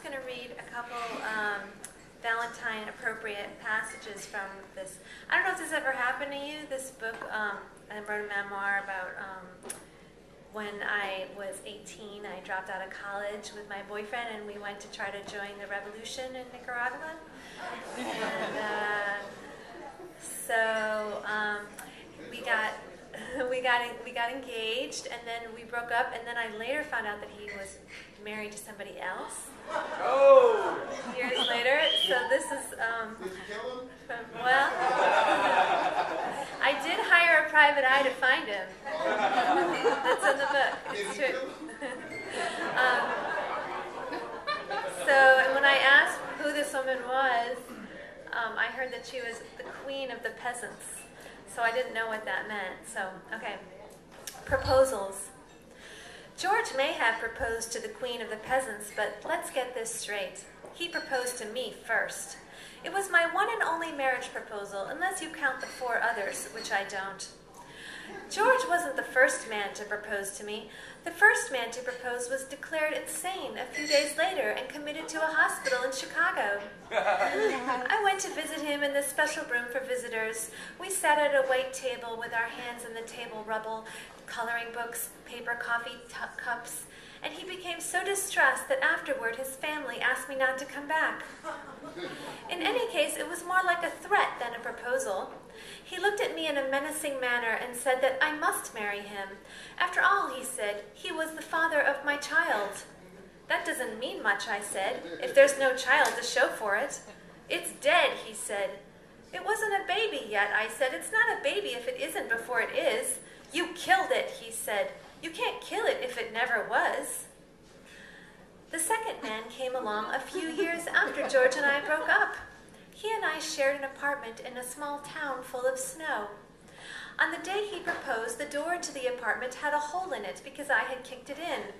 going to read a couple Valentine-appropriate passages from this. I don't know if this ever happened to you. This book, I wrote a memoir about when I was 18. I dropped out of college with my boyfriend, and we went to try to join the revolution in Nicaragua. And so we got engaged, and then we broke up, and then I later found out that he was married to somebody else. Oh! Years later. So this is Did you kill him? well, I did hire a private eye to find him. That's in the book. It's true. And when I asked who this woman was, I heard that she was the queen of the peasants. So I didn't know what that meant. So, okay. Proposals. George may have proposed to the queen of the peasants, but let's get this straight. He proposed to me first. It was my one and only marriage proposal, unless you count the 4 others, which I don't. George wasn't the first man to propose to me. The first man to propose was declared insane a few days later and committed to a hospital in Chicago. I went to visit him in the special room for visitors. We sat at a white table with our hands in the table rubble, coloring books, paper coffee cups, and he became so distressed that afterward his family asked me not to come back. In any case, it was more like a threat than a proposal. He looked at me in a menacing manner and said that I must marry him. After all, he said, he was the father of my child. That doesn't mean much, I said, if there's no child to show for it. It's dead, he said. It wasn't a baby yet, I said. It's not a baby if it isn't before it is. You killed it, he said. You can't kill it if it never was. The second man came along a few years after George and I broke up. He and I shared an apartment in a small town full of snow. On the day he proposed, the door to the apartment had a hole in it because I had kicked it in.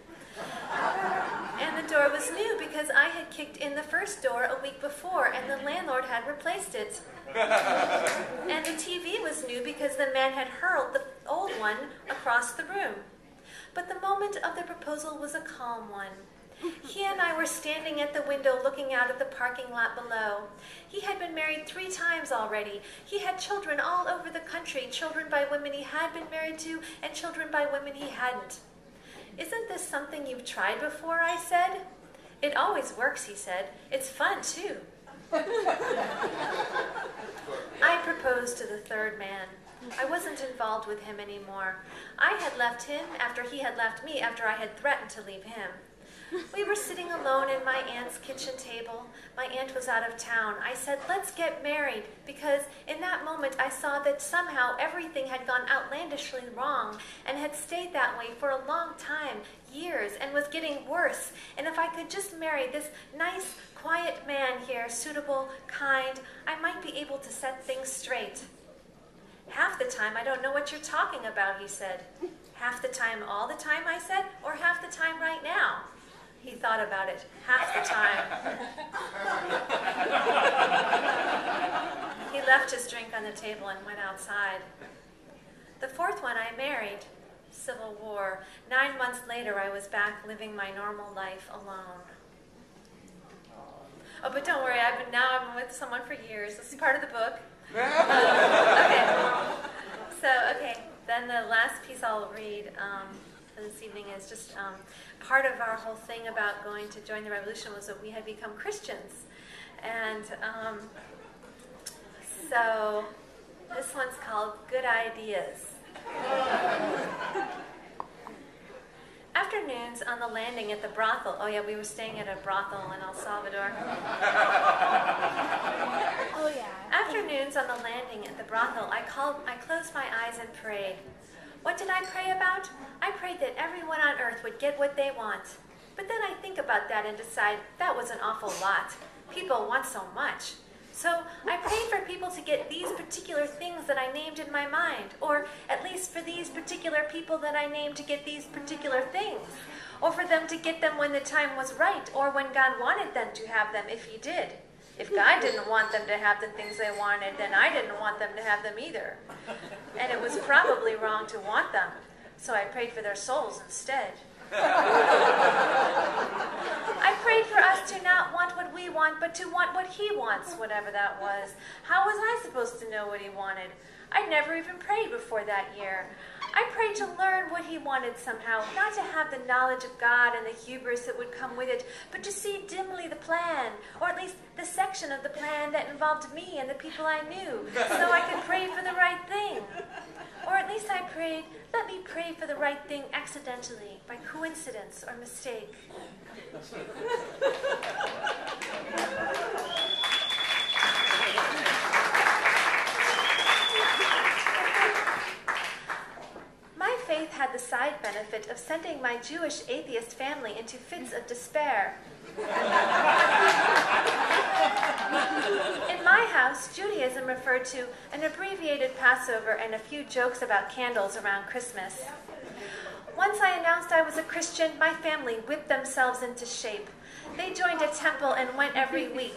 And the door was new because I had kicked in the first door a week before and the landlord had replaced it. And the TV was new because the man had hurled the old one across the room. But the moment of the proposal was a calm one. He and I were standing at the window looking out at the parking lot below. He had been married 3 times already. He had children all over the country, children by women he had been married to and children by women he hadn't. Isn't this something you've tried before, I said. It always works, he said. It's fun, too. I proposed to the third man. I wasn't involved with him anymore. I had left him after he had left me after I had threatened to leave him. We were sitting alone at my aunt's kitchen table. My aunt was out of town. I said, let's get married, because in that moment I saw that somehow everything had gone outlandishly wrong and had stayed that way for a long time, years, and was getting worse. And if I could just marry this nice, quiet man here, suitable, kind, I might be able to set things straight. Half the time I don't know what you're talking about, he said. Half the time all the time, I said, or half the time right now? He thought about it. Half the time. He left his drink on the table and went outside. The 4th one I married. Civil War. 9 months later, I was back living my normal life alone. Oh, but don't worry, I've been with someone for years. This is part of the book. Okay, then the last piece I'll read for this evening is just part of our whole thing about going to join the revolution was that we had become Christians. And so this one's called Good Ideas. Afternoons on the landing at the brothel. Oh yeah, we were staying at a brothel in El Salvador. Oh yeah. Afternoons on the landing at the brothel, I closed my eyes and prayed. What did I pray about? I prayed that everyone on earth would get what they want. But then I think about that and decide that was an awful lot. People want so much. So I prayed for people to get these particular things that I named in my mind, or at least for these particular people that I named to get these particular things, or for them to get them when the time was right, or when God wanted them to have them if he did. If God didn't want them to have the things they wanted, then I didn't want them to have them either. And it was probably wrong to want them, so I prayed for their souls instead. I prayed for us to not want but to want what he wants, whatever that was. How was I supposed to know what he wanted? I'd never even prayed before that year. I prayed to learn what he wanted somehow, not to have the knowledge of God and the hubris that would come with it, but to see dimly the plan, or at least the section of the plan that involved me and the people I knew, so I could pray for the right thing. Or at least I prayed, let me pray for the right thing accidentally, by coincidence or mistake. My faith had the side benefit of sending my Jewish atheist family into fits of despair. In my house, Judaism referred to an abbreviated Passover and a few jokes about candles around Christmas. Once I announced I was a Christian, my family whipped themselves into shape. They joined a temple and went every week.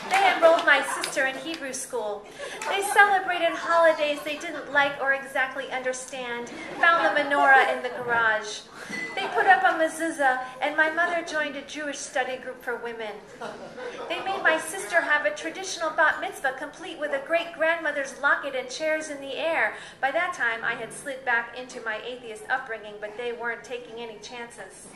They enrolled my sister in Hebrew school. They celebrated holidays they didn't like or exactly understand, found the menorah in the garage. They put up a mezuzah, and my mother joined a Jewish study group for women. They made my sister have a traditional bat mitzvah complete with a great-grandmother's locket and chairs in the air. By that time, I had slid back into my atheist upbringing, but they weren't taking any chances.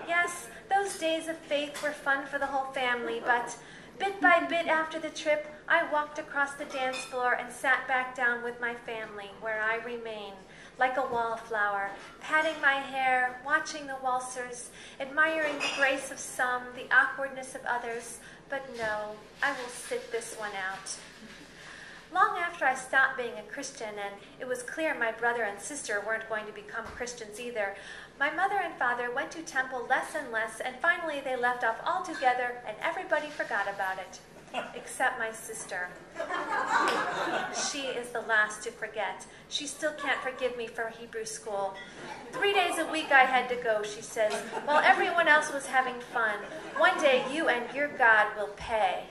Yes, those days of faith were fun for the whole family, but bit by bit after the trip, I walked across the dance floor and sat back down with my family, where I remain, like a wallflower, patting my hair, watching the waltzers, admiring the grace of some, the awkwardness of others, but no, I will sit this one out. Long after I stopped being a Christian, and it was clear my brother and sister weren't going to become Christians either, my mother and father went to temple less and less, and finally they left off altogether, and everybody forgot about it, except my sister. She is the last to forget. She still can't forgive me for Hebrew school. 3 days a week I had to go, she says, while everyone else was having fun. One day you and your God will pay.